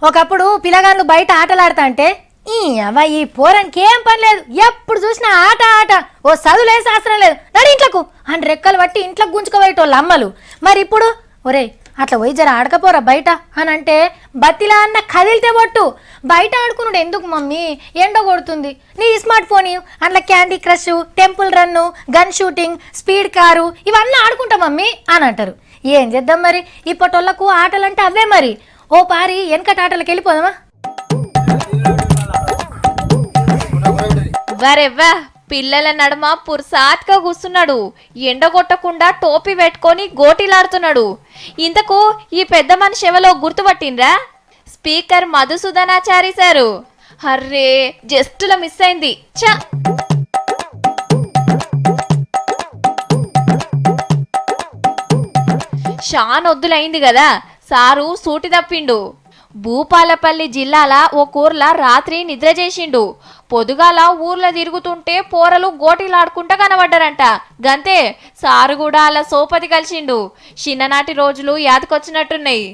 ఒకప్పుడు పిల్లగాళ్ళు బయట ఆటలాడుతా అంటే ఈ పోరానికి ఏం పని లేదు, ఎప్పుడు చూసినా ఆట ఆట, ఓ చదువులే శాస్త్రం లేదు, నడి ఇంట్లకు అని రెక్కలు పట్టి ఇంట్లోకి గుంజుకోబోయేటోళ్ళు అమ్మలు. మరి ఇప్పుడు ఒరే అట్లా పోయి జర ఆడకపోరా బయట అని అంటే బతిలా అన్న కదిలితే పట్టు, బయట ఆడుకున్నాడు ఎందుకు మమ్మీ, ఎండ కొడుతుంది, నీ స్మార్ట్ ఫోన్ అందులో candy crush, temple run, gun shooting, speed car ఇవన్నీ ఆడుకుంటా మమ్మీ అని అంటారు. ఏం చేద్దాం మరి, ఇప్పటోళ్లకు ఆటలంటే అవే. మరి ఓ పారి వెనకటి ఆటలకు వెళ్ళిపోదామా? వరెవ్వా పిల్లల నడుమ పుర్సాత్గా కూస్తున్నాడు, ఎండగొట్టకుండా టోపీ పెట్టుకొని గోటీలాడుతున్నాడు. ఇంతకు ఈ పెద్ద మనిషి ఎవలో గుర్తుపట్టిండ్రా? స్పీకర్ మధుసూదనాచారి సారు. అర్రే జస్టుల మిస్ అయింది. చ షానొద్దులైంది కదా, సారు సూటి తప్పిండు. భూపాలపల్లి జిల్లాల ఓ కూర్ల రాత్రి నిద్ర చేసిండు. పొదుగాల ఊర్లో తిరుగుతుంటే పోరలు గోటీలాడుకుంటా కనబడ్డారంట. గంతే సారు కూడా అలా సోపతి కలిసిండు. చిన్ననాటి రోజులు యాదకొచ్చినట్టున్నాయి.